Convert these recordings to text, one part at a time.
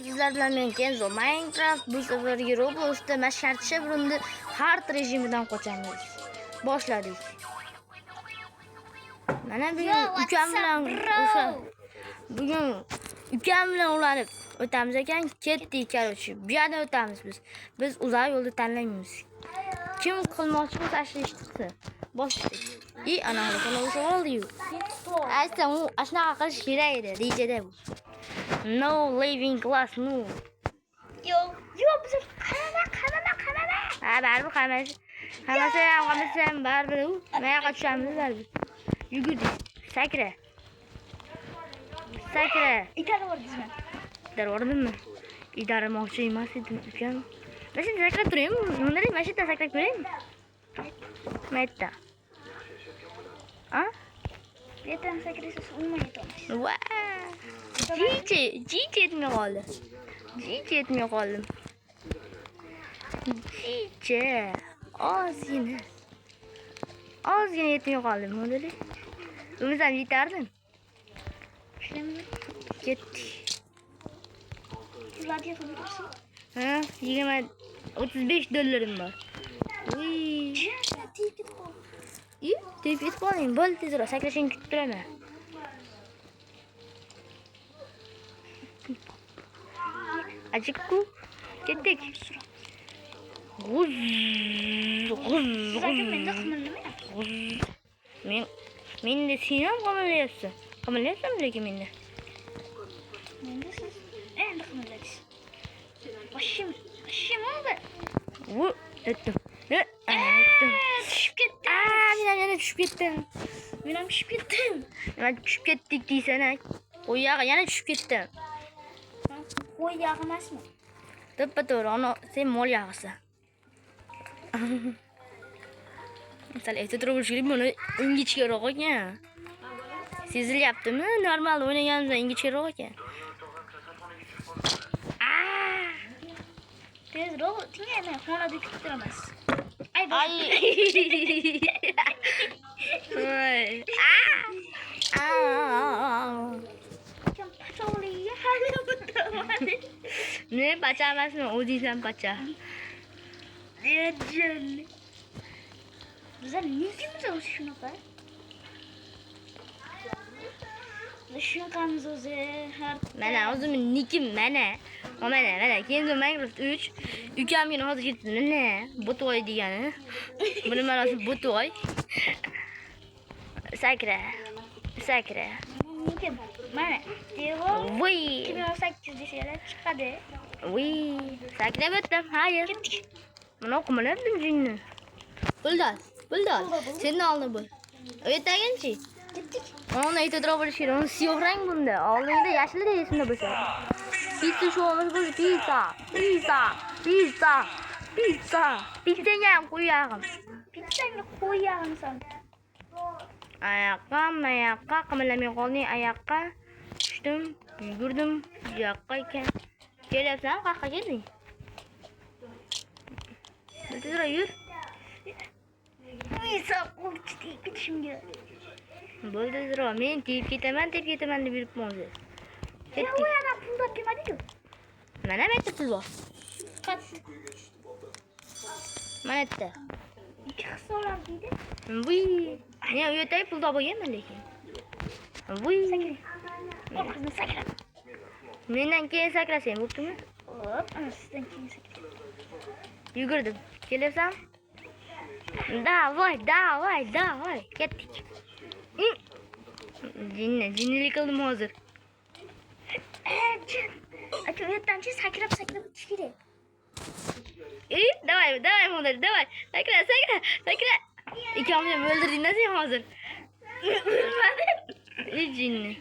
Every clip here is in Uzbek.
sizlar bilan men Kenzo Minecraft. Bu sefergi Robloxda mashartcha burunda hard rejimidan qochamiz. Boshladik. Mana bugun ukam bilan bugun ukam bilan ulanib o'tamiz ekan. Ketdik, короче. Bu yerda o'tamiz biz. Biz uzoq yo'lda tanlaymiz. Kim qilmoqchi bo'lsa ashlashdi. Boshladik. Ana qoldi-yu. Aytsa u ashnaqa qilish kerak edi, rejada bu. No living class, no. Yo, biz qamama. Ha, baribir qamasa ham baribir u. Nima tushamiz baribir. Yugurdik. Sakra. Itarvordingizmi? Darvordimmi? Idarmoqchi emas edim, ukam. Men seni sakrab turaymi? Nima deyman? Mashina sakrab ko'raymi? Mayda. Ha? Yetam sakraysiz umuman yetolmaysiz. Va! Jiche etmay qoldi. Jiche. Ozgina yetmay qoldim, modeli. O'zim yetardim. Shunami? Ketdik. Pullarga qo'yibsiz? Ha, 35 dollarim bor. Uy. Tep ketib qoling. Bo'l tezroq sakrashingni kutib turaman. Ajikku. Ketdik. G'uz. Menda qimillayapti. Menda sen ham qimilyapsan. Qimilyapsan lekin menda. Menda siz endi qimillaysiz. Boshim oldi. Vu, etdim. Tushib ketdim. Men yana tushib ketdim. Men ham tushib ketdim. Nima tushib ketdik deysan? Qo'y yog'i yana tushib ketdim. Qo'y yog'i emasmi? To'ppa-to'g'ri, ana sen mol yog'isan. Sal turib buni ingichkaroq ekan. Sezilyaptimi? Normal o'ynaganimizdan ingichkaroq ekan. Tezroq tingayman, xonada kutib turamiz. Ay. Kim pachoqliga hali o'tirmadi. Ne pacha emasmi? O'zingsan pacha. Lejalli. Bizlar nikimiz o'zi shunaqa. Shunaqamiz o'zi har. Mana o'zimning nikim mana. Mana Kenzo Minecraft 3. Ukamgina hozir ketdi. Mana Botoy degani. Buni ma'nosi Botoy. Sakra. Nikim. Mana. Devo. Voy. 2018 desanglar chiqadi. Voy. Sakrab o'tdim. Hayır. Ketdik. Mana o'qimayaptim jinni. Buldoz. Sening olding bo'l. O'yetdaginchi? Ketdik. Ona aytadroq bo'lish kerak. Uni siyoh rang bunda. Oldingda yashil esimda bo'lsa. Pizza showimiz bo'ldi. Pizza. Pizzanga ham qo'yag'im. Pizzani qo'yamisan. Oyoqqa qimirlamay qolding. Oyoqqa tushdim, yugurdim. Bu yoqqa ekan. Kelyapsan, qayerga kelding? Tezroq yur. Ketishimga. Bo'ldi tezroq. Men tep ketaman deb yuribman o'zi. Ketdik. Bu yana pul bermadi-ku. Mana bu yerda pul bor. Qat. Mana yerda. 2 hisoblar deydi. Voy. Men u yerda pul topganman lekin. Voy. Qo'rqdim sakra. Mendan keyin sakrasang bo'ptimi? Hop, ana sizdan keyin sakra. Yugurdim. Kelyapsan? Davay. Ketdik. Jinnilik qildim hozir. Aka, u yerdan sakrab o'tish kerak. Давай, model, давай. Sakra. Ikkovni o'ldirding-da sen hozir. O'lmadim. Jinni.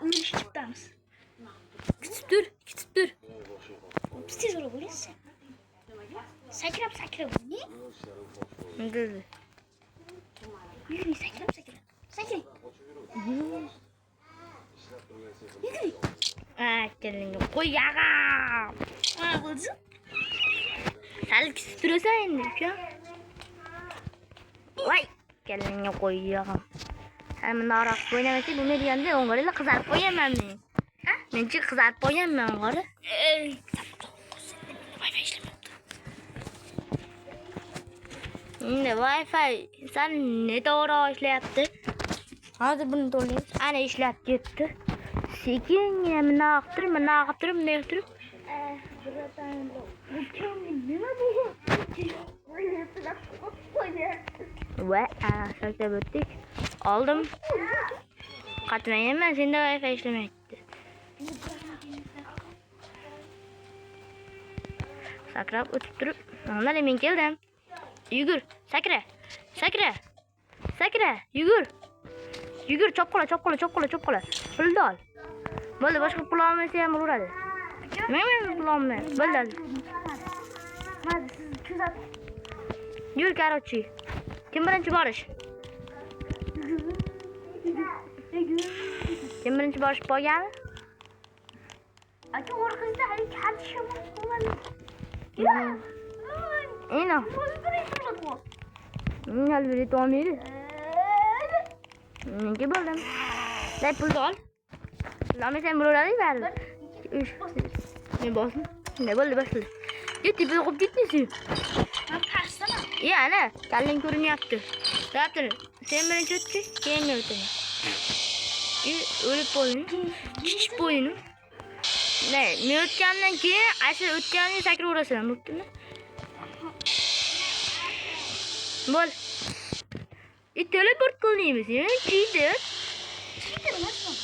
O'lish chiqdamiz. Kutib tur. Biz tezroq bo'laysiz. Sakrab. Ne? Dedi. Yuring, sakrab. Sakring. Yuring. Kelingga qo'y yag'am. Bo'ldi. Sal kutib turasan endi, ukam. Voy, kelingga qo'y yag'am. Mana bundoq o'ynamasak, buni deganda o'ng'irlar qizarib qo'yaman men. Menchi qizarib qo'yganman qora. Wi-Fi ishlamayapti. Endi Wi-Fi san neto'g'ri ishlayapti. Hozir buni to'laymiz. Ana ishlab ketdi. Sekingina mana qilib turib, Nima bu? Va ana sakta o'tdik. Oldim. Qatmayman, senda Wi-Fi ishlamayapti. Sakrab o'tib turib, mana men keldim. Yugur, sakra. Yugur. Chopqola. Pulni ol. Bo'ldi, boshqa pul olmasa ham uradi. Men pul olmayman. Bo'ldi. Hadi siz kuzat. Yur, короче. Kim birinchi borish? Kim birinchi borishib qolgan? Aka orqasida hali kartishim bo'ladi. Ino. Nal bir tomiri. Nega bo'ldim? Deb pulni ol. Lama sen bo'ladi berdi. Men bosdim. Ne bo'ldi başladı. Gitti bir qo'yib ketdingiz. Ben tersana. Yani kalling ko'rinyapti. Zaten sen birinchi o'tdi, keyin men o'taman. O'lib qo'yding. Chichib qo'yding. Ne, men o'tgandan keyin asl o'tganini sakraverasan, bo'ptimi? Bo'l. Teleport qildingiz, cheater. Cheater emasman.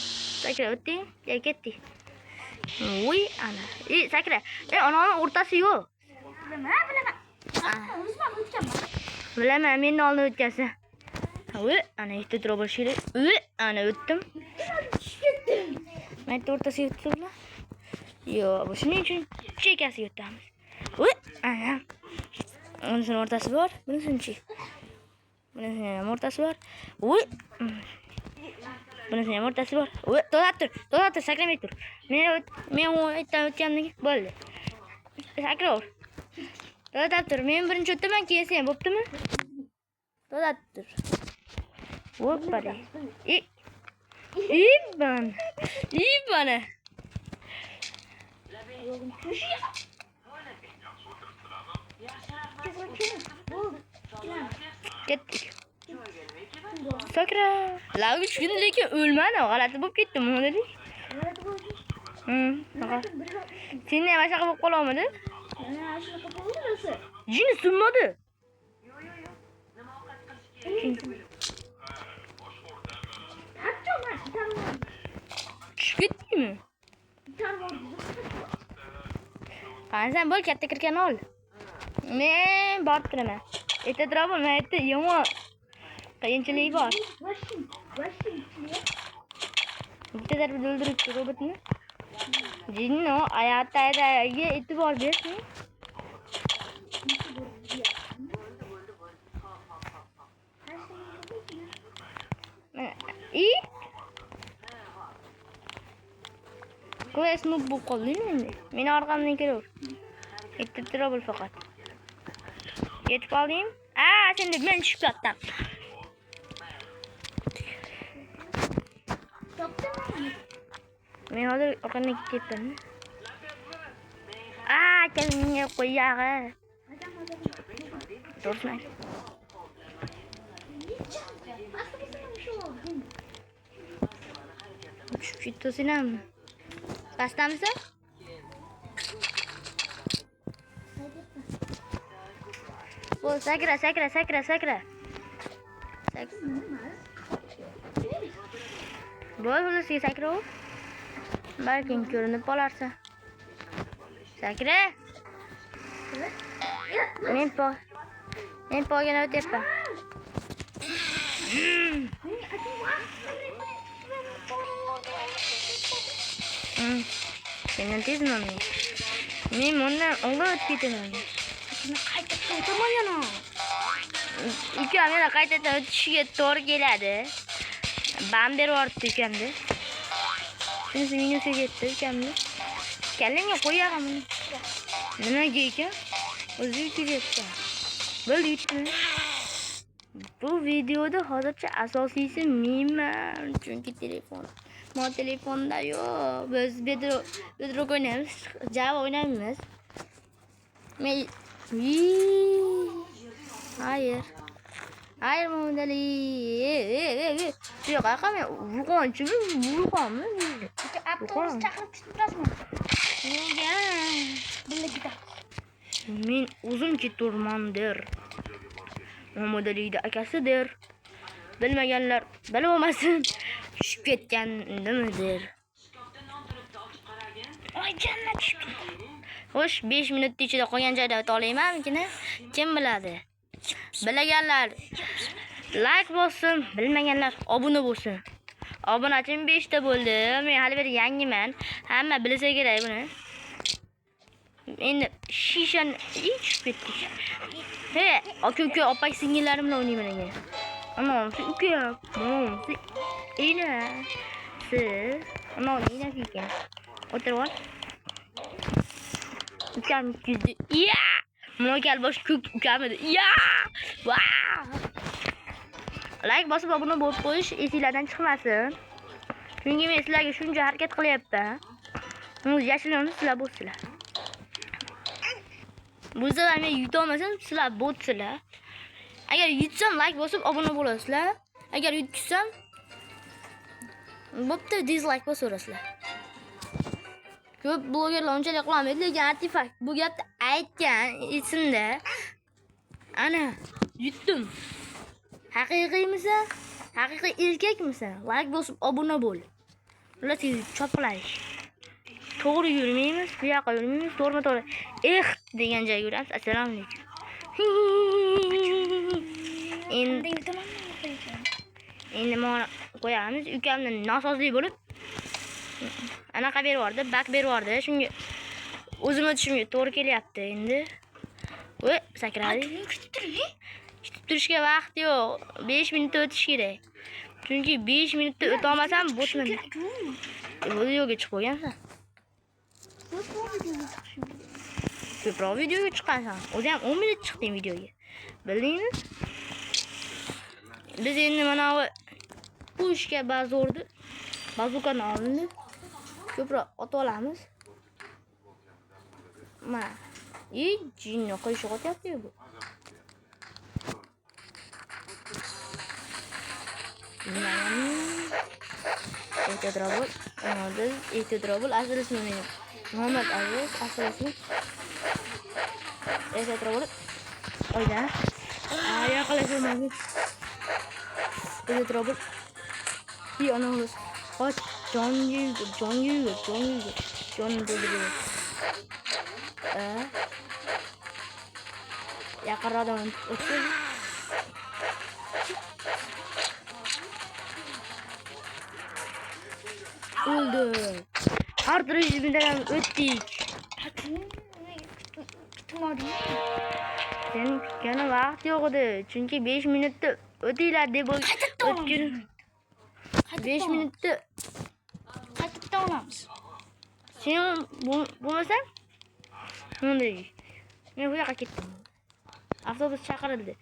Sakra o'tding, ketdik. Voy ana. Sakra. Anani o'rtasi yo'q. Bilaman. O'zim o'tganman. Bilaman, meni oldin o'tgansan. Voy ana ikkita turib bo'lishdi. Ana o'tdim. Men o'rtasiga o'tdim. Yo'q, bu shuning uchun chekasiga o'tamiz. Voy ana. Unisini o'rtasi bor, bunisini. Bunisini ham o'rtasi bor. Voy. Bunisini ham o'rtasi bor. Voy, to'xtab tur, sakramay tur. Men aytdan o'tgandan keyin bo'ldi. Sakraver. To'xtab tur, men birinchi o'taman, keyin sen, bo'ptimi? To'xtab tur. Hoppari. İbana. Ketdik. Sakra. La 3 kun lekin o'lmadi, g'alati bo'lib ketdim, nima dedik? Seni ham shunaqa bo'lib qolamadi? Shunaqa bo'ldi o'zi. Jini sunmadi. Ketdingmi? Qansan bo'l, katta kirgan ol. Men borib turaman. Ertaroq bo'lma, erta yomon. Qiyinchilik bor. Bitta tarafda o'ldiribdi robotni. Jinni hayotdagi e'tibor bersin. Quest noob bo'lib qoldingmi endi? Meni orqamdan kelaver. Bitta trouble faqat. Yetib qolding? Sen deb men tushib ketdim. Men hozir orqamdan ketdim. Kelmay qo'yag'i. To'g'risini ayt. Tushib ketdingmi? Pastamisan? Bo'l, sakra. Bo'l, xulosiga sakra. Balkim ko'rinib qolarsan. Sakra. Men pog'ina o'tyapman. Sendan tezman. Men bundan oldin o'tib ketaman. Qayta o'taman yana. Ukam yana qaytadan o'tishiga to'g'ri keladi. Bamber yuboribdi ukamni. Shunisi minusga ketdi ukamni. Kallimga qo'yag'im. Nimaga ekan? O'zi yutyapti. Bo'ldi yutdim. Bu videoda hozircha asosiysi menman, chunki telefon Mo telefonda yo'q. Biz bedrock o'ynaymiz. Java o'ynaymiz. Men hayır. Hayır modeli. Bu yoqqa qamay vulqonchimi? Vulqonmi? Avtobus chaqirib ketib turasizmi? Nega? Birga ketamiz. Men o'zim keturmandir. Modelida akasidir. Bilmaganlar bilib olmasin. Tushib ketgandimidir. Oy jannat tushib. Xo'sh, 5 minut ichida qolgan joyda o'ta olaymanmi? Kim biladi? Bilganlar like bossin, bilmaganlar obuna bo'lsin. Obunachim 5 ta bo'ldi. Men hali bir yangiman. Hamma bilsa kerak buni. Endi shishani tushib ketdik. He, aka opak singillarim bilan o'ynayman ekan. Ana, uka, mana ina. Siz, ana ina ekan. O'tirib ol. Ukam kuzdi. Ya! Mo'kal bosh ko'k ukam edi. Ya! Wow! Like bosib obuna bo'lib qo'yish esingizdan chiqmasin. Chunki men sizlarga shuncha harakat qilyapman. Siz yashilonni sizlar bo'lsizlar. Bu safar men yuta olmasam sizlar bo'tsizlar. Agar yutsam like bosib obuna bo'lasizlar. Agar yutsam bo'pti dislike bosaverasizlar. Ko'p blogerlar unchalik qilmaydi, lekin artefakt bu gapni aytgan esimda. Ana, yutdim. Haqiqiymisiz? Haqiqiy erkakmisan? Like bosib obuna bo'l. Ular chopqilarish. To'g'ri yurmaymiz, bu yoqqa yurmaymiz, to'g'ri. Degan joyga yuramiz. Assalomu alaykum. Endi mana qo'yamiz. Ukamdan nosozlik bo'lib anaqa berib yubordi, bak berib yubordi. Shunga o'zim o'tishimga to'g'ri kelyapti endi. Voy, sakradi. Kutib turishga vaqt yo'q. 5 minutda o'tish kerak. Chunki 5 minutda o'ta olmasam bo'tman. Videoga chiqib qo'ygansan. Ko'proq videoga chiqasan. O'zi ham 10 minut chiqding videoga. Bildingmi? Biz endi mana bu ishga bazordi. Bazukani olindi. Ko'proq ota olamiz. Mana. Jinni qo'yishga o'tyapti bu. E'tidrobul asl ismi mening. Muhammad Aziz asl ismi. E'tidrobul. Oyda. Yaqinlashmaydi. E'tidrobul. Anamiz. Qoch, jon yeydi. Jon dedi. Yaqinroqdan o'tsin. Oldu. Hard rejiminden öttik. Senin kutgani vaqt yo'q edi. Chunki 5 minutda o'tinglar deb o'tgan. 5 minutda qaytib olamiz. Sen bo'lmasang? Bunday. Men bu yoqqa ketdim. Avtobus chaqirildi.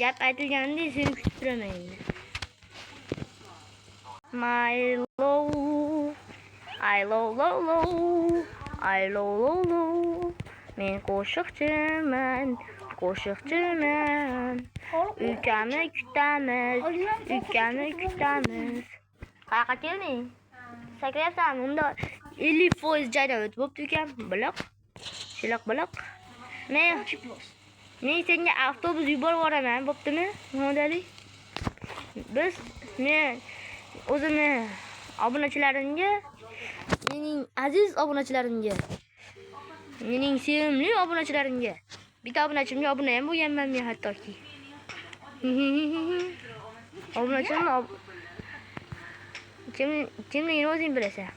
Gap aytilganda seni kutib turaman endi. My love, I love. Men qo'shiqchiman. Ukamni kutamiz. Qayerga kelding? Sakrayapsan. Unda 50% joydan o'tib bo'pti ukam. Biliq. Men senga avtobus yuborib yuboraman, bo'ptimi? Modeli. Men o'zimni obunachilarimga, mening aziz obunachilarimga, mening sevimli obunachilarimga, bitta obunachimga obuna ham bo'lganman men hattoki. Obunachimni kimligini o'zing bilasan.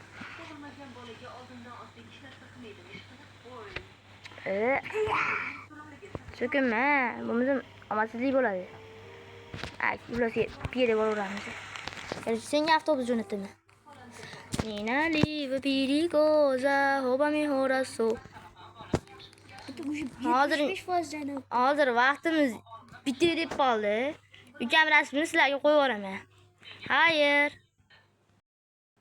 So'kinma, bo'lmasa omadsizlik bo'ladi. Ularga piyoda boraveramiz. Senga avtobus jo'nataman. Nina live pirigoza hoba mi horaso. Hozir vaqtimiz bitdi deb qoldi. Ukam rasmini sizlarga qo'yib yuboraman. Xayr.